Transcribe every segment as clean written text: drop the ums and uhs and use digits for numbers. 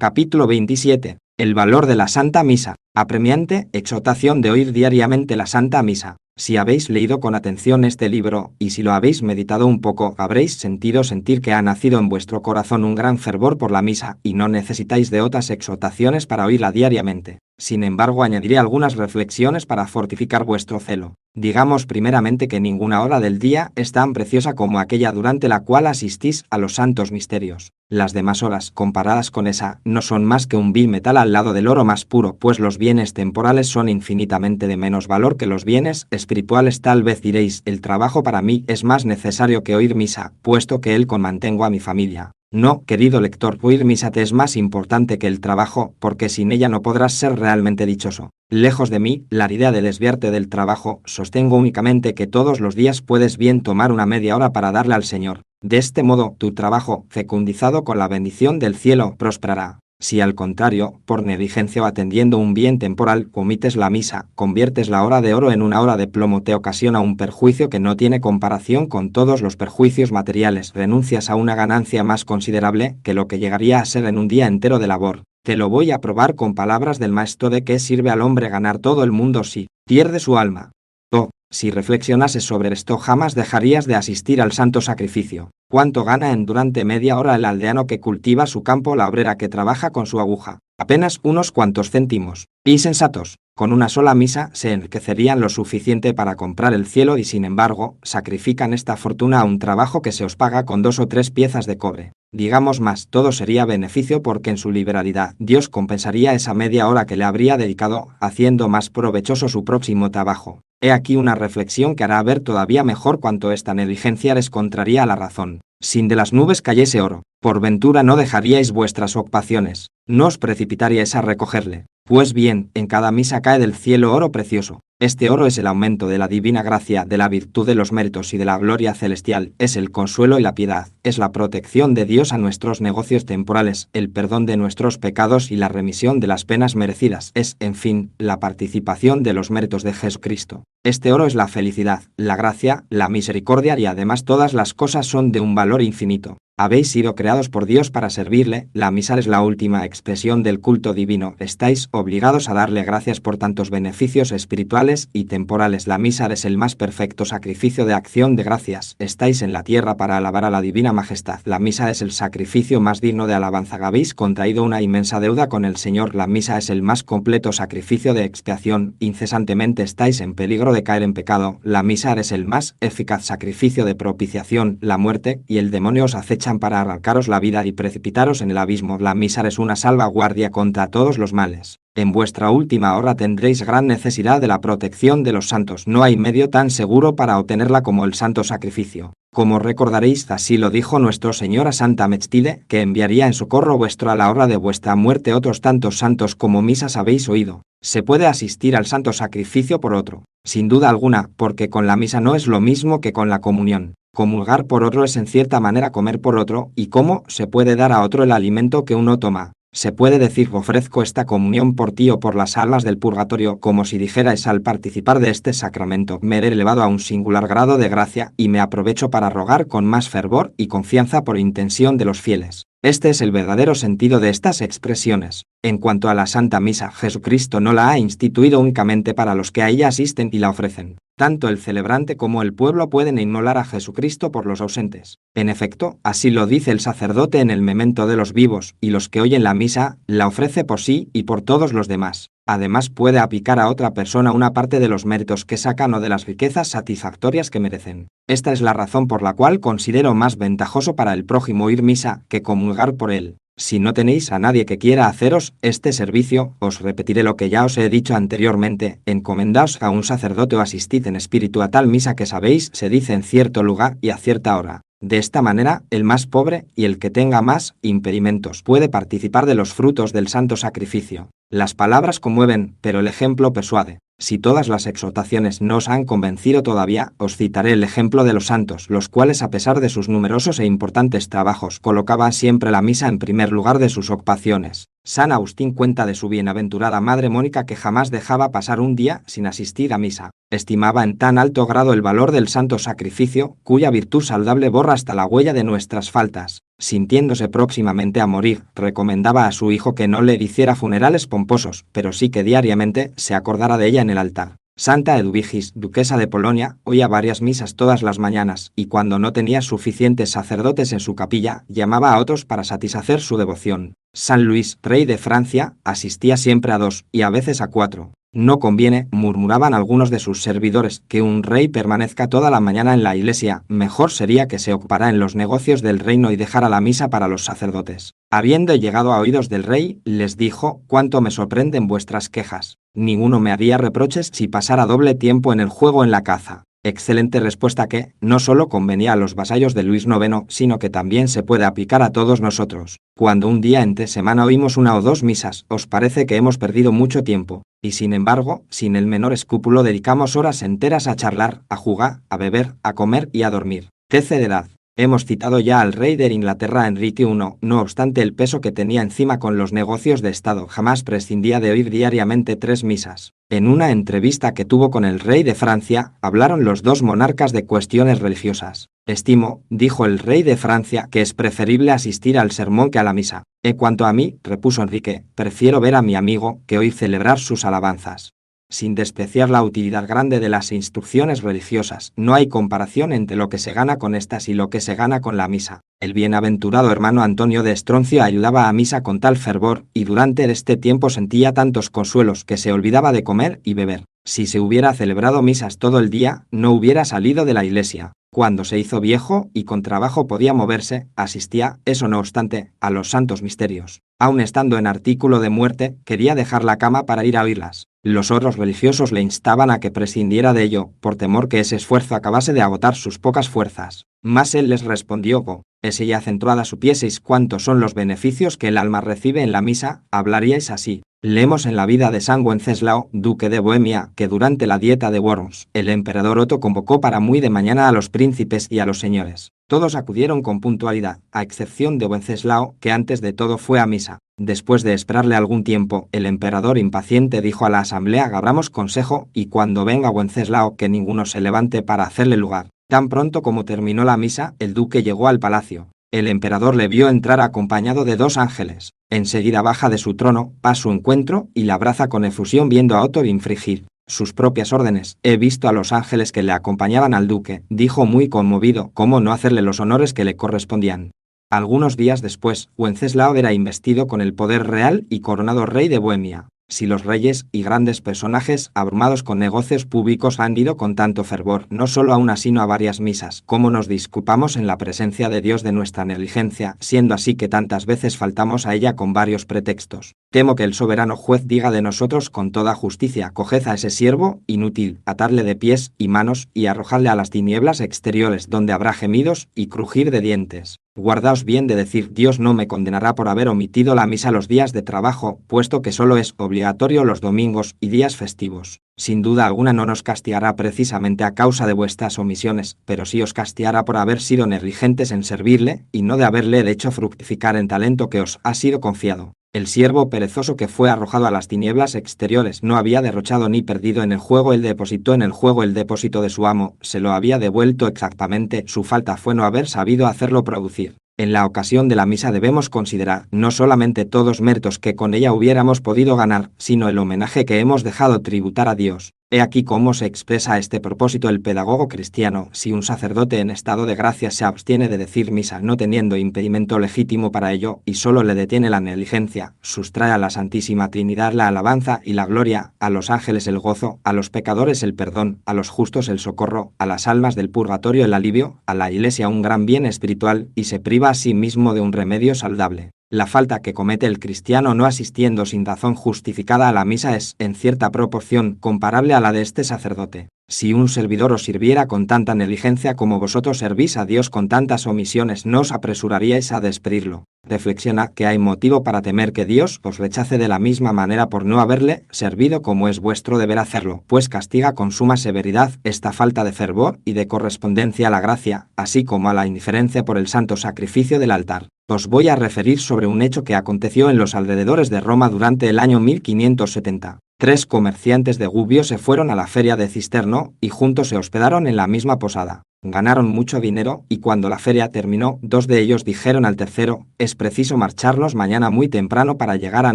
Capítulo 27. El valor de la Santa Misa. Apremiante exhortación de oír diariamente la Santa Misa. Si habéis leído con atención este libro, y si lo habéis meditado un poco, habréis sentir que ha nacido en vuestro corazón un gran fervor por la misa, y no necesitáis de otras exhortaciones para oírla diariamente. Sin embargo, añadiré algunas reflexiones para fortificar vuestro celo. Digamos primeramente que ninguna hora del día es tan preciosa como aquella durante la cual asistís a los santos misterios. Las demás horas, comparadas con esa, no son más que un vil metal al lado del oro más puro, pues los bienes temporales son infinitamente de menos valor que los bienes espirituales. Tal vez diréis, el trabajo para mí es más necesario que oír misa, puesto que él mantengo a mi familia. No, querido lector, oír misa te es más importante que el trabajo, porque sin ella no podrás ser realmente dichoso. Lejos de mí, la idea de desviarte del trabajo, sostengo únicamente que todos los días puedes bien tomar una media hora para darle al Señor. De este modo, tu trabajo, fecundizado con la bendición del cielo, prosperará. Si al contrario, por negligencia o atendiendo un bien temporal, omites la misa, conviertes la hora de oro en una hora de plomo, te ocasiona un perjuicio que no tiene comparación con todos los perjuicios materiales, renuncias a una ganancia más considerable que lo que llegaría a ser en un día entero de labor. Te lo voy a probar con palabras del maestro. ¿De qué sirve al hombre ganar todo el mundo si pierde su alma? Oh, si reflexionases sobre esto, jamás dejarías de asistir al santo sacrificio. ¿Cuánto gana durante media hora el aldeano que cultiva su campo, la obrera que trabaja con su aguja? Apenas unos cuantos céntimos. Insensatos. Con una sola misa se enriquecerían lo suficiente para comprar el cielo y sin embargo, sacrifican esta fortuna a un trabajo que se os paga con 2 o 3 piezas de cobre. Digamos más, todo sería beneficio porque en su liberalidad Dios compensaría esa media hora que le habría dedicado, haciendo más provechoso su próximo trabajo. He aquí una reflexión que hará ver todavía mejor cuánto esta negligencia les contraría a la razón. Sin de las nubes cayese oro, por ventura no dejaríais vuestras ocupaciones, no os precipitaríais a recogerle. Pues bien, en cada misa cae del cielo oro precioso. Este oro es el aumento de la divina gracia, de la virtud, de los méritos y de la gloria celestial, es el consuelo y la piedad, es la protección de Dios a nuestros negocios temporales, el perdón de nuestros pecados y la remisión de las penas merecidas, es, en fin, la participación de los méritos de Jesucristo. Este oro es la felicidad, la gracia, la misericordia y además todas las cosas son de un valor infinito. Habéis sido creados por Dios para servirle, la misa es la última expresión del culto divino, estáis obligados a darle gracias por tantos beneficios espirituales y temporales. La misa es el más perfecto sacrificio de acción de gracias, estáis en la tierra para alabar a la divina majestad. La misa es el sacrificio más digno de alabanza. Habéis contraído una inmensa deuda con el Señor. La misa es el más completo sacrificio de expiación, incesantemente estáis en peligro de caer en pecado. La misa es el más eficaz sacrificio de propiciación, la muerte y el demonio os acechan para arrancaros la vida y precipitaros en el abismo. La misa es una salvaguardia contra todos los males. En vuestra última hora tendréis gran necesidad de la protección de los santos. No hay medio tan seguro para obtenerla como el santo sacrificio. Como recordaréis, así lo dijo nuestro Señor a Santa Mechtilde, que enviaría en socorro vuestro a la hora de vuestra muerte otros tantos santos como misas habéis oído. Se puede asistir al santo sacrificio por otro, sin duda alguna, porque con la misa no es lo mismo que con la comunión. Comulgar por otro es en cierta manera comer por otro, y cómo se puede dar a otro el alimento que uno toma. Se puede decir ofrezco esta comunión por ti o por las almas del purgatorio, como si dijerais al participar de este sacramento me he elevado a un singular grado de gracia y me aprovecho para rogar con más fervor y confianza por intención de los fieles. Este es el verdadero sentido de estas expresiones. En cuanto a la Santa Misa, Jesucristo no la ha instituido únicamente para los que a ella asisten y la ofrecen. Tanto el celebrante como el pueblo pueden inmolar a Jesucristo por los ausentes. En efecto, así lo dice el sacerdote en el memento de los vivos, y los que oyen la misa, la ofrece por sí y por todos los demás. Además puede aplicar a otra persona una parte de los méritos que sacan o de las riquezas satisfactorias que merecen. Esta es la razón por la cual considero más ventajoso para el prójimo oír misa que comulgar por él. Si no tenéis a nadie que quiera haceros este servicio, os repetiré lo que ya os he dicho anteriormente, encomendaos a un sacerdote o asistid en espíritu a tal misa que sabéis se dice en cierto lugar y a cierta hora. De esta manera, el más pobre y el que tenga más impedimentos puede participar de los frutos del santo sacrificio. Las palabras conmueven, pero el ejemplo persuade. Si todas las exhortaciones no os han convencido todavía, os citaré el ejemplo de los santos, los cuales a pesar de sus numerosos e importantes trabajos colocaban siempre la misa en primer lugar de sus ocupaciones. San Agustín cuenta de su bienaventurada madre Mónica que jamás dejaba pasar un día sin asistir a misa. Estimaba en tan alto grado el valor del santo sacrificio, cuya virtud saludable borra hasta la huella de nuestras faltas. Sintiéndose próximamente a morir, recomendaba a su hijo que no le hiciera funerales pomposos, pero sí que diariamente se acordara de ella en el altar. Santa Eduvigis, duquesa de Polonia, oía varias misas todas las mañanas, y cuando no tenía suficientes sacerdotes en su capilla, llamaba a otros para satisfacer su devoción. San Luis, rey de Francia, asistía siempre a 2, y a veces a 4. No conviene, murmuraban algunos de sus servidores, que un rey permanezca toda la mañana en la iglesia, mejor sería que se ocupara en los negocios del reino y dejara la misa para los sacerdotes. Habiendo llegado a oídos del rey, les dijo: «Cuánto me sorprenden vuestras quejas. Ninguno me haría reproches si pasara doble tiempo en el juego o en la caza». Excelente respuesta que, no solo convenía a los vasallos de Luis IX, sino que también se puede aplicar a todos nosotros. Cuando un día entre semana oímos 1 o 2 misas, os parece que hemos perdido mucho tiempo, y sin embargo, sin el menor escrúpulo dedicamos horas enteras a charlar, a jugar, a beber, a comer y a dormir. Tercera edad. Hemos citado ya al rey de Inglaterra Enrique I, no obstante el peso que tenía encima con los negocios de Estado, jamás prescindía de oír diariamente 3 misas. En una entrevista que tuvo con el rey de Francia, hablaron los dos monarcas de cuestiones religiosas. «Estimo», dijo el rey de Francia, «que es preferible asistir al sermón que a la misa. En cuanto a mí», repuso Enrique, «prefiero ver a mi amigo que oír celebrar sus alabanzas». Sin despreciar la utilidad grande de las instrucciones religiosas, no hay comparación entre lo que se gana con estas y lo que se gana con la misa. El bienaventurado hermano Antonio de Estroncio ayudaba a misa con tal fervor, y durante este tiempo sentía tantos consuelos que se olvidaba de comer y beber. Si se hubiera celebrado misas todo el día, no hubiera salido de la iglesia. Cuando se hizo viejo y con trabajo podía moverse, asistía, eso no obstante, a los santos misterios. Aun estando en artículo de muerte, quería dejar la cama para ir a oírlas. Los otros religiosos le instaban a que prescindiera de ello, por temor que ese esfuerzo acabase de agotar sus pocas fuerzas. Mas él les respondió: «Es ella centrada supieseis cuántos son los beneficios que el alma recibe en la misa, hablaríais así». Leemos en la vida de San Wenceslao, duque de Bohemia, que durante la dieta de Worms, el emperador Otto convocó para muy de mañana a los príncipes y a los señores. Todos acudieron con puntualidad, a excepción de Wenceslao, que antes de todo fue a misa. Después de esperarle algún tiempo, el emperador impaciente dijo a la asamblea: «Abramos consejo, y cuando venga Wenceslao, que ninguno se levante para hacerle lugar». Tan pronto como terminó la misa, el duque llegó al palacio. El emperador le vio entrar acompañado de 2 ángeles. Enseguida baja de su trono, va a su encuentro y la abraza con efusión viendo a Otto infringir sus propias órdenes. «He visto a los ángeles que le acompañaban al duque», dijo muy conmovido, «cómo no hacerle los honores que le correspondían». Algunos días después, Wenceslao era investido con el poder real y coronado rey de Bohemia. Si los reyes y grandes personajes, abrumados con negocios públicos, han ido con tanto fervor, no solo a una sino a varias misas, ¿cómo nos disculpamos en la presencia de Dios de nuestra negligencia, siendo así que tantas veces faltamos a ella con varios pretextos? Temo que el soberano juez diga de nosotros con toda justicia: «Coged a ese siervo inútil, atadle de pies y manos y arrojadle a las tinieblas exteriores, donde habrá gemidos y crujir de dientes». Guardaos bien de decir: «Dios no me condenará por haber omitido la misa los días de trabajo, puesto que solo es obligatorio los domingos y días festivos». Sin duda alguna no nos castigará precisamente a causa de vuestras omisiones, pero sí os castigará por haber sido negligentes en servirle, y no de haberle hecho fructificar en talento que os ha sido confiado. El siervo perezoso que fue arrojado a las tinieblas exteriores no había derrochado ni perdido en el juego, él depositó en el juego el depósito de su amo, se lo había devuelto exactamente, su falta fue no haber sabido hacerlo producir. En la ocasión de la misa debemos considerar no solamente todos méritos que con ella hubiéramos podido ganar, sino el homenaje que hemos dejado tributar a Dios. He aquí cómo se expresa a este propósito el pedagogo cristiano: si un sacerdote en estado de gracia se abstiene de decir misa no teniendo impedimento legítimo para ello, y solo le detiene la negligencia, sustrae a la Santísima Trinidad la alabanza y la gloria, a los ángeles el gozo, a los pecadores el perdón, a los justos el socorro, a las almas del purgatorio el alivio, a la Iglesia un gran bien espiritual, y se priva a sí mismo de un remedio saludable. La falta que comete el cristiano no asistiendo sin razón justificada a la misa es, en cierta proporción, comparable a la de este sacerdote. Si un servidor os sirviera con tanta negligencia como vosotros servís a Dios con tantas omisiones, no os apresuraríais a despedirlo. Reflexionad que hay motivo para temer que Dios os rechace de la misma manera por no haberle servido como es vuestro deber hacerlo, pues castiga con suma severidad esta falta de fervor y de correspondencia a la gracia, así como a la indiferencia por el santo sacrificio del altar. Os voy a referir sobre un hecho que aconteció en los alrededores de Roma durante el año 1570. 3 comerciantes de Gubbio se fueron a la feria de Cisterno y juntos se hospedaron en la misma posada. Ganaron mucho dinero y cuando la feria terminó, 2 de ellos dijeron al tercero: «Es preciso marcharnos mañana muy temprano para llegar a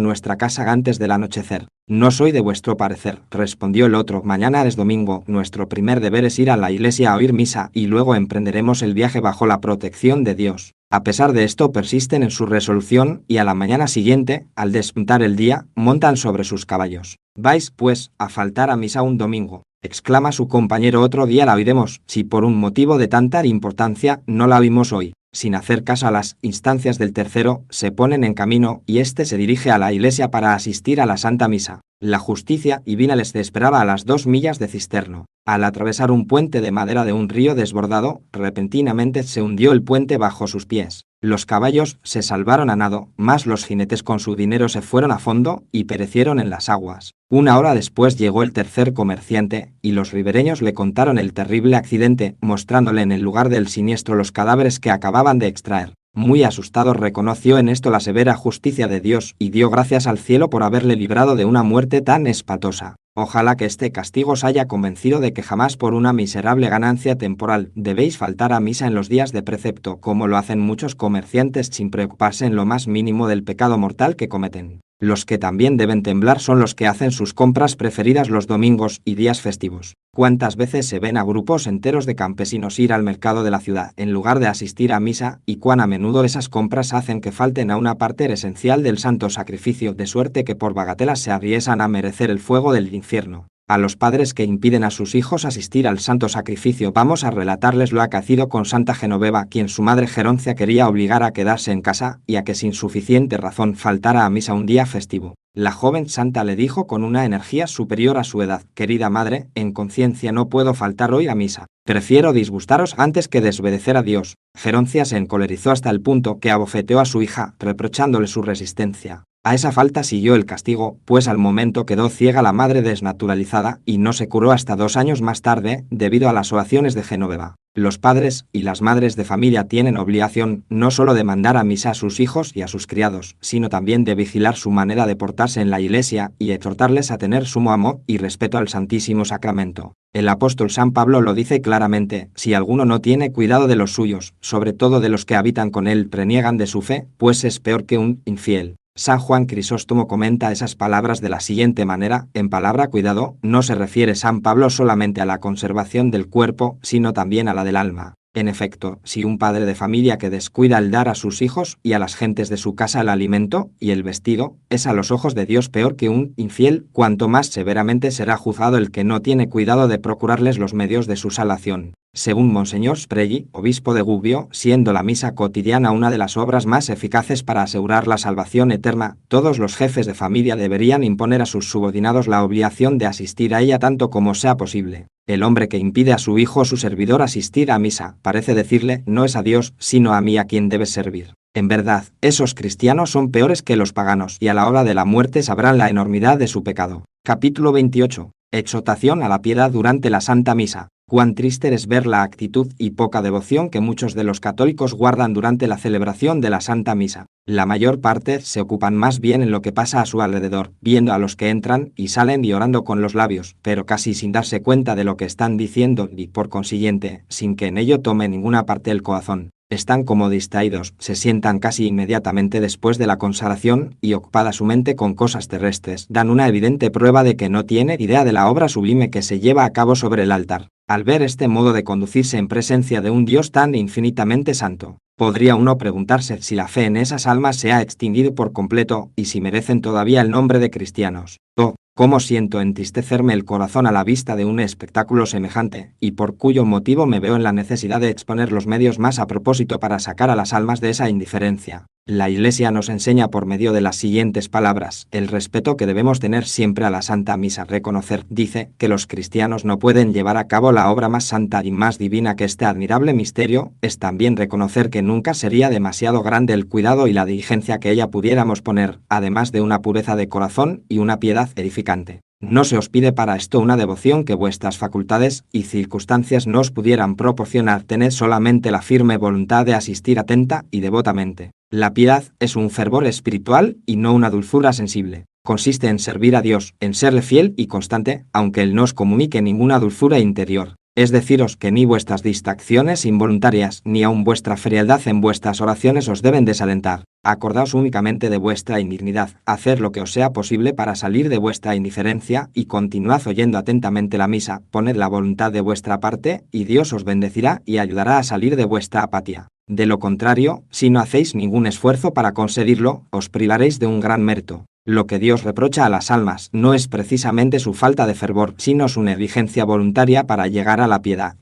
nuestra casa antes del anochecer». «No soy de vuestro parecer», respondió el otro. «Mañana es domingo, nuestro primer deber es ir a la iglesia a oír misa y luego emprenderemos el viaje bajo la protección de Dios». A pesar de esto persisten en su resolución y a la mañana siguiente, al despuntar el día, montan sobre sus caballos. «Vais, pues, a faltar a misa un domingo», exclama su compañero. «Otro día la oiremos, si por un motivo de tanta importancia no la oímos hoy». Sin hacer caso a las instancias del tercero, se ponen en camino y éste se dirige a la iglesia para asistir a la Santa Misa. La justicia divina les esperaba a las 2 millas de Cisterno. Al atravesar un puente de madera de un río desbordado, repentinamente se hundió el puente bajo sus pies. Los caballos se salvaron a nado, mas los jinetes con su dinero se fueron a fondo y perecieron en las aguas. 1 hora después llegó el tercer comerciante, y los ribereños le contaron el terrible accidente, mostrándole en el lugar del siniestro los cadáveres que acababan de extraer. Muy asustado reconoció en esto la severa justicia de Dios y dio gracias al cielo por haberle librado de una muerte tan espantosa. Ojalá que este castigo os haya convencido de que jamás por una miserable ganancia temporal debéis faltar a misa en los días de precepto, como lo hacen muchos comerciantes sin preocuparse en lo más mínimo del pecado mortal que cometen. Los que también deben temblar son los que hacen sus compras preferidas los domingos y días festivos. ¿Cuántas veces se ven a grupos enteros de campesinos ir al mercado de la ciudad en lugar de asistir a misa, y cuán a menudo esas compras hacen que falten a una parte esencial del santo sacrificio, de suerte que por bagatelas se arriesgan a merecer el fuego del infierno? A los padres que impiden a sus hijos asistir al santo sacrificio vamos a relatarles lo acaecido con Santa Genoveva, quien su madre Geroncia quería obligar a quedarse en casa y a que sin suficiente razón faltara a misa un día festivo. La joven santa le dijo con una energía superior a su edad: «Querida madre, en conciencia no puedo faltar hoy a misa. Prefiero disgustaros antes que desobedecer a Dios». Geroncia se encolerizó hasta el punto que abofeteó a su hija, reprochándole su resistencia. A esa falta siguió el castigo, pues al momento quedó ciega la madre desnaturalizada y no se curó hasta 2 años más tarde, debido a las oraciones de Genoveva. Los padres y las madres de familia tienen obligación no solo de mandar a misa a sus hijos y a sus criados, sino también de vigilar su manera de portarse en la iglesia y exhortarles a tener sumo amor y respeto al Santísimo Sacramento. El apóstol San Pablo lo dice claramente: «Si alguno no tiene cuidado de los suyos, sobre todo de los que habitan con él, reniegan de su fe, pues es peor que un infiel». San Juan Crisóstomo comenta esas palabras de la siguiente manera: en palabra cuidado, no se refiere San Pablo solamente a la conservación del cuerpo, sino también a la del alma. En efecto, si un padre de familia que descuida el dar a sus hijos y a las gentes de su casa el alimento y el vestido, es a los ojos de Dios peor que un infiel, cuanto más severamente será juzgado el que no tiene cuidado de procurarles los medios de su salvación. Según Monseñor Spregui, obispo de Gubbio, siendo la misa cotidiana una de las obras más eficaces para asegurar la salvación eterna, todos los jefes de familia deberían imponer a sus subordinados la obligación de asistir a ella tanto como sea posible. El hombre que impide a su hijo o su servidor asistir a misa, parece decirle: no es a Dios, sino a mí a quien debes servir. En verdad, esos cristianos son peores que los paganos, y a la hora de la muerte sabrán la enormidad de su pecado. Capítulo 28. Exhortación a la piedad durante la Santa Misa. Cuán triste es ver la actitud y poca devoción que muchos de los católicos guardan durante la celebración de la Santa Misa. La mayor parte se ocupan más bien en lo que pasa a su alrededor, viendo a los que entran y salen y orando con los labios, pero casi sin darse cuenta de lo que están diciendo y, por consiguiente, sin que en ello tome ninguna parte el corazón. Están como distraídos, se sientan casi inmediatamente después de la consagración y, ocupada su mente con cosas terrestres, dan una evidente prueba de que no tiene idea de la obra sublime que se lleva a cabo sobre el altar. Al ver este modo de conducirse en presencia de un Dios tan infinitamente santo, podría uno preguntarse si la fe en esas almas se ha extinguido por completo y si merecen todavía el nombre de cristianos. Oh, Cómo siento entristecerme el corazón a la vista de un espectáculo semejante, y por cuyo motivo me veo en la necesidad de exponer los medios más a propósito para sacar a las almas de esa indiferencia. La Iglesia nos enseña por medio de las siguientes palabras el respeto que debemos tener siempre a la Santa Misa. Reconocer, dice, que los cristianos no pueden llevar a cabo la obra más santa y más divina que este admirable misterio, es también reconocer que nunca sería demasiado grande el cuidado y la diligencia que ella pudiéramos poner, además de una pureza de corazón y una piedad edificante. No se os pide para esto una devoción que vuestras facultades y circunstancias no os pudieran proporcionar. Tened solamente la firme voluntad de asistir atenta y devotamente. La piedad es un fervor espiritual y no una dulzura sensible. Consiste en servir a Dios, en serle fiel y constante, aunque Él no os comunique ninguna dulzura interior. Es deciros que ni vuestras distracciones involuntarias, ni aun vuestra frialdad en vuestras oraciones os deben desalentar. Acordaos únicamente de vuestra indignidad, haced lo que os sea posible para salir de vuestra indiferencia y continuad oyendo atentamente la misa, poned la voluntad de vuestra parte y Dios os bendecirá y ayudará a salir de vuestra apatía. De lo contrario, si no hacéis ningún esfuerzo para conseguirlo, os privaréis de un gran mérito. Lo que Dios reprocha a las almas no es precisamente su falta de fervor, sino su negligencia voluntaria para llegar a la piedad.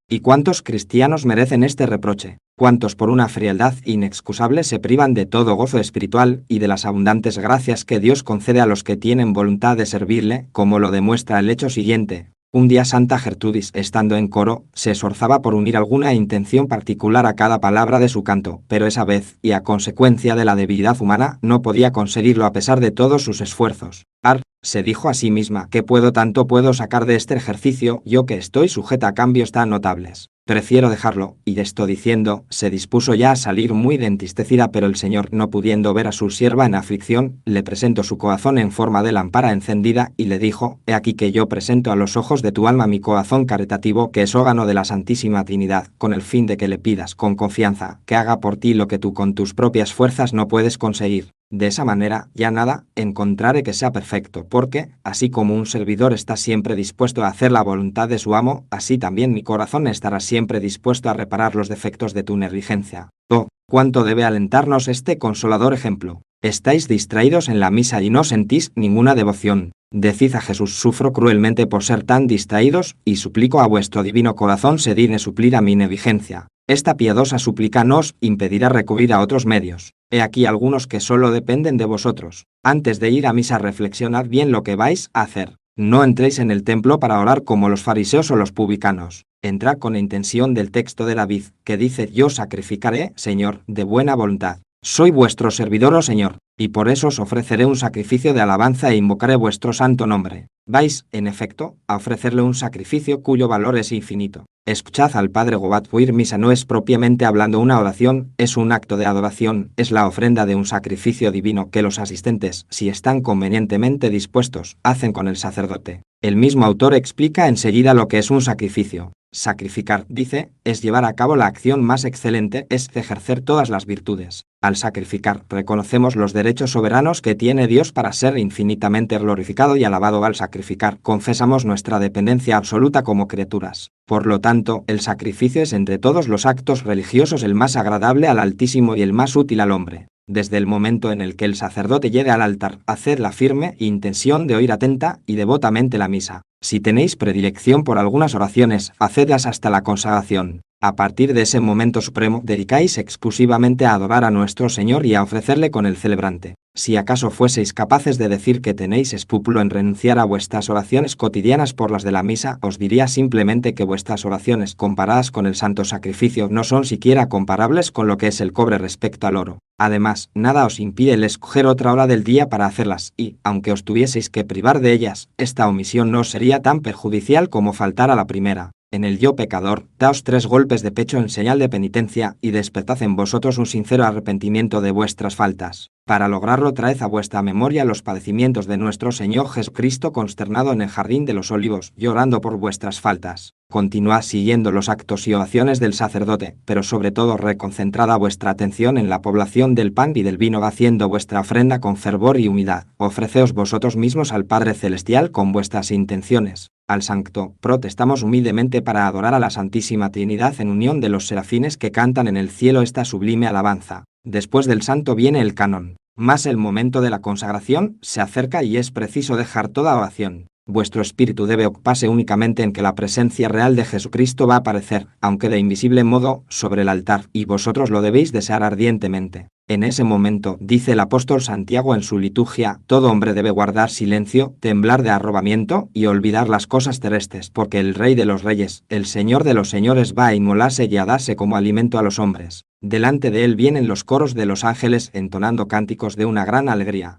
¿Y cuántos cristianos merecen este reproche? ¿Cuántos por una frialdad inexcusable se privan de todo gozo espiritual y de las abundantes gracias que Dios concede a los que tienen voluntad de servirle, como lo demuestra el hecho siguiente? Un día Santa Gertrudis, estando en coro, se esforzaba por unir alguna intención particular a cada palabra de su canto, pero esa vez, y a consecuencia de la debilidad humana, no podía conseguirlo a pesar de todos sus esfuerzos. Se dijo a sí misma, ¿qué tanto puedo sacar de este ejercicio, yo que estoy sujeta a cambios tan notables? Prefiero dejarlo, y de esto diciendo, se dispuso ya a salir muy entristecida, pero el Señor, no pudiendo ver a su sierva en aflicción, le presentó su corazón en forma de lámpara encendida, y le dijo, he aquí que yo presento a los ojos de tu alma mi corazón caritativo, que es órgano de la Santísima Trinidad, con el fin de que le pidas con confianza, que haga por ti lo que tú con tus propias fuerzas no puedes conseguir. De esa manera, ya nada encontraré que sea perfecto, porque, así como un servidor está siempre dispuesto a hacer la voluntad de su amo, así también mi corazón estará siempre dispuesto a reparar los defectos de tu negligencia. Oh, cuánto debe alentarnos este consolador ejemplo. Estáis distraídos en la misa y no sentís ninguna devoción. Decid a Jesús, sufro cruelmente por ser tan distraídos, y suplico a vuestro divino corazón se digne suplir a mi negligencia. Esta piadosa súplica no os impedirá recurrir a otros medios. He aquí algunos que solo dependen de vosotros. Antes de ir a misa reflexionad bien lo que vais a hacer. No entréis en el templo para orar como los fariseos o los publicanos. Entrad con la intención del texto de David, que dice, yo sacrificaré, Señor, de buena voluntad. Soy vuestro servidor, oh Señor, y por eso os ofreceré un sacrificio de alabanza e invocaré vuestro santo nombre. Vais, en efecto, a ofrecerle un sacrificio cuyo valor es infinito. Escuchad al Padre Gobat. Oír misa no es propiamente hablando una oración, es un acto de adoración, es la ofrenda de un sacrificio divino que los asistentes, si están convenientemente dispuestos, hacen con el sacerdote. El mismo autor explica enseguida lo que es un sacrificio. Sacrificar, dice, es llevar a cabo la acción más excelente, es ejercer todas las virtudes. Al sacrificar, reconocemos los derechos soberanos que tiene Dios para ser infinitamente glorificado y alabado. Al sacrificar, confesamos nuestra dependencia absoluta como criaturas. Por lo tanto, el sacrificio es entre todos los actos religiosos el más agradable al Altísimo y el más útil al hombre. Desde el momento en el que el sacerdote llegue al altar, haced la firme intención de oír atenta y devotamente la misa. Si tenéis predilección por algunas oraciones, hacedlas hasta la consagración. A partir de ese momento supremo, dedicáis exclusivamente a adorar a nuestro Señor y a ofrecerle con el celebrante. Si acaso fueseis capaces de decir que tenéis escrúpulo en renunciar a vuestras oraciones cotidianas por las de la misa, os diría simplemente que vuestras oraciones comparadas con el santo sacrificio no son siquiera comparables con lo que es el cobre respecto al oro. Además, nada os impide el escoger otra hora del día para hacerlas, y, aunque os tuvieseis que privar de ellas, esta omisión no sería tan perjudicial como faltar a la primera. En el yo pecador, daos 3 golpes de pecho en señal de penitencia, y despertad en vosotros un sincero arrepentimiento de vuestras faltas. Para lograrlo traed a vuestra memoria los padecimientos de nuestro Señor Jesucristo consternado en el jardín de los olivos, llorando por vuestras faltas. Continuad siguiendo los actos y oraciones del sacerdote, pero sobre todo reconcentrada vuestra atención en la población del pan y del vino, haciendo vuestra ofrenda con fervor y humildad. Ofreceos vosotros mismos al Padre Celestial con vuestras intenciones. Al Sancto, protestamos humildemente para adorar a la Santísima Trinidad en unión de los serafines que cantan en el cielo esta sublime alabanza. Después del Santo viene el canon. Mas el momento de la consagración se acerca y es preciso dejar toda oración. Vuestro espíritu debe ocuparse únicamente en que la presencia real de Jesucristo va a aparecer, aunque de invisible modo, sobre el altar, y vosotros lo debéis desear ardientemente. En ese momento, dice el apóstol Santiago en su liturgia, todo hombre debe guardar silencio, temblar de arrobamiento y olvidar las cosas terrestres, porque el Rey de los Reyes, el Señor de los Señores va a inmolarse y a darse como alimento a los hombres. Delante de él vienen los coros de los ángeles entonando cánticos de una gran alegría.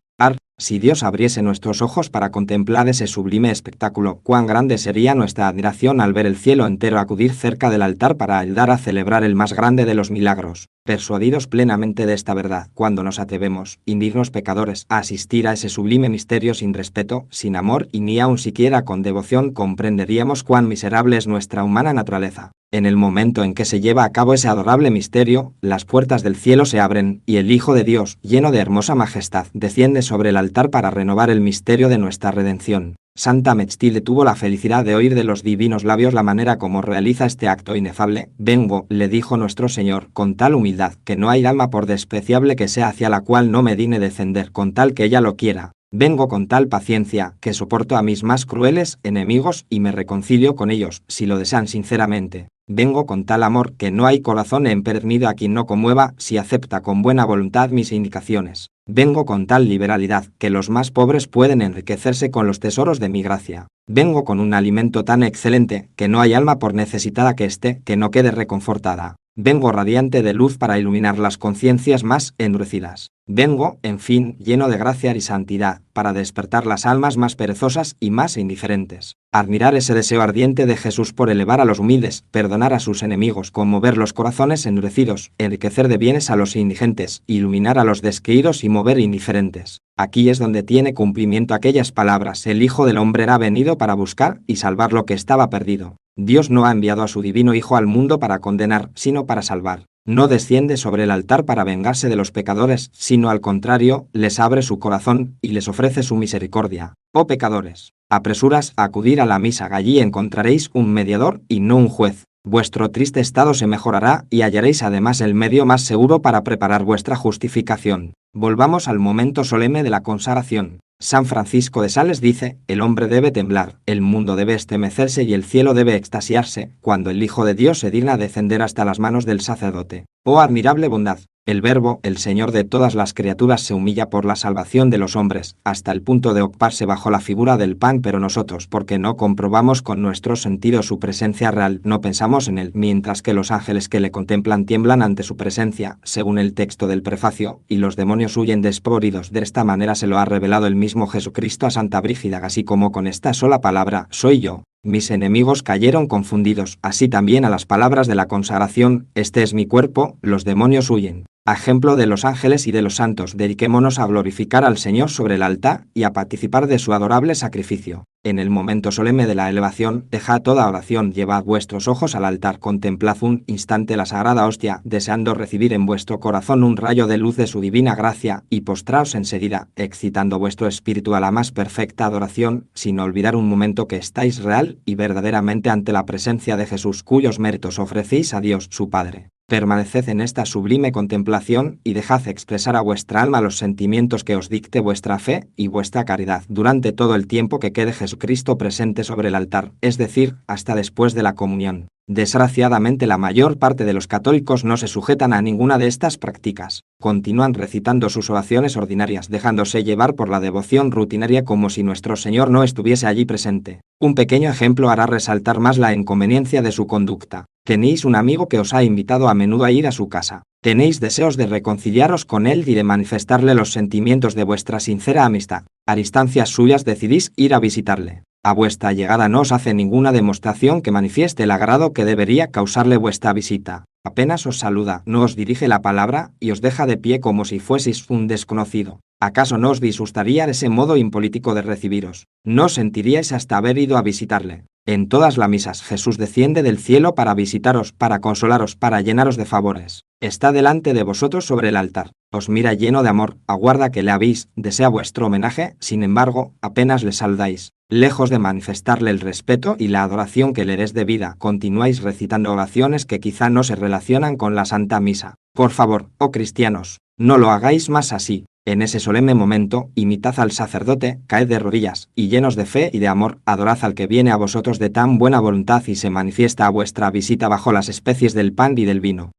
Si Dios abriese nuestros ojos para contemplar ese sublime espectáculo, cuán grande sería nuestra admiración al ver el cielo entero acudir cerca del altar para ayudar a celebrar el más grande de los milagros. Persuadidos plenamente de esta verdad, cuando nos atrevemos, indignos pecadores, a asistir a ese sublime misterio sin respeto, sin amor y ni aun siquiera con devoción, comprenderíamos cuán miserable es nuestra humana naturaleza. En el momento en que se lleva a cabo ese adorable misterio, las puertas del cielo se abren, y el Hijo de Dios, lleno de hermosa majestad, desciende sobre el altar para renovar el misterio de nuestra redención. Santa Mechtilde tuvo la felicidad de oír de los divinos labios la manera como realiza este acto inefable. Vengo, le dijo nuestro Señor, con tal humildad, que no hay alma por despreciable que sea hacia la cual no me digne descender, con tal que ella lo quiera. Vengo con tal paciencia, que soporto a mis más crueles enemigos y me reconcilio con ellos, si lo desean sinceramente. Vengo con tal amor que no hay corazón empedernido a quien no conmueva si acepta con buena voluntad mis indicaciones. Vengo con tal liberalidad que los más pobres pueden enriquecerse con los tesoros de mi gracia. Vengo con un alimento tan excelente que no hay alma por necesitada que esté, que no quede reconfortada. Vengo radiante de luz para iluminar las conciencias más endurecidas. Vengo, en fin, lleno de gracia y santidad, para despertar las almas más perezosas y más indiferentes. Admirar ese deseo ardiente de Jesús por elevar a los humildes, perdonar a sus enemigos, conmover los corazones endurecidos, enriquecer de bienes a los indigentes, iluminar a los descreídos y mover indiferentes. Aquí es donde tiene cumplimiento aquellas palabras: el Hijo del Hombre era venido para buscar y salvar lo que estaba perdido. Dios no ha enviado a su divino Hijo al mundo para condenar, sino para salvar. No desciende sobre el altar para vengarse de los pecadores, sino al contrario, les abre su corazón y les ofrece su misericordia. Oh pecadores, apresuras a acudir a la misa, allí encontraréis un mediador y no un juez. Vuestro triste estado se mejorará y hallaréis además el medio más seguro para preparar vuestra justificación. Volvamos al momento solemne de la consagración. San Francisco de Sales dice: el hombre debe temblar, el mundo debe estremecerse y el cielo debe extasiarse, cuando el Hijo de Dios se digna descender hasta las manos del sacerdote. ¡Oh admirable bondad! El Verbo, el Señor de todas las criaturas, se humilla por la salvación de los hombres, hasta el punto de ocuparse bajo la figura del pan, pero nosotros, porque no comprobamos con nuestros sentidos su presencia real, no pensamos en él, mientras que los ángeles que le contemplan tiemblan ante su presencia, según el texto del prefacio, y los demonios huyen despavoridos. De esta manera se lo ha revelado el mismo Jesucristo a Santa Brígida, así como con esta sola palabra: soy yo. Mis enemigos cayeron confundidos, así también a las palabras de la consagración: este es mi cuerpo, los demonios huyen. A ejemplo de los ángeles y de los santos, dediquémonos a glorificar al Señor sobre el altar y a participar de su adorable sacrificio. En el momento solemne de la elevación, dejad toda oración, llevad vuestros ojos al altar, contemplad un instante la sagrada hostia, deseando recibir en vuestro corazón un rayo de luz de su divina gracia, y postraos enseguida, excitando vuestro espíritu a la más perfecta adoración, sin olvidar un momento que estáis real y verdaderamente ante la presencia de Jesús, cuyos méritos ofrecéis a Dios, su Padre. Permaneced en esta sublime contemplación y dejad expresar a vuestra alma los sentimientos que os dicte vuestra fe y vuestra caridad durante todo el tiempo que quede Jesucristo presente sobre el altar, es decir, hasta después de la comunión. Desgraciadamente la mayor parte de los católicos no se sujetan a ninguna de estas prácticas. Continúan recitando sus oraciones ordinarias, dejándose llevar por la devoción rutinaria como si nuestro Señor no estuviese allí presente. Un pequeño ejemplo hará resaltar más la inconveniencia de su conducta. Tenéis un amigo que os ha invitado a menudo a ir a su casa. Tenéis deseos de reconciliaros con él y de manifestarle los sentimientos de vuestra sincera amistad. A instancias suyas decidís ir a visitarle. A vuestra llegada no os hace ninguna demostración que manifieste el agrado que debería causarle vuestra visita. Apenas os saluda, no os dirige la palabra y os deja de pie como si fueseis un desconocido. ¿Acaso no os disgustaría ese modo impolítico de recibiros? ¿No sentiríais hasta haber ido a visitarle? En todas las misas Jesús desciende del cielo para visitaros, para consolaros, para llenaros de favores. Está delante de vosotros sobre el altar. Os mira lleno de amor, aguarda que le habéis, desea vuestro homenaje, sin embargo, apenas le saludáis. Lejos de manifestarle el respeto y la adoración que le es debida, continuáis recitando oraciones que quizá no se relacionan con la Santa Misa. Por favor, oh cristianos, no lo hagáis más así. En ese solemne momento, imitad al sacerdote, caed de rodillas, y llenos de fe y de amor, adorad al que viene a vosotros de tan buena voluntad y se manifiesta a vuestra visita bajo las especies del pan y del vino.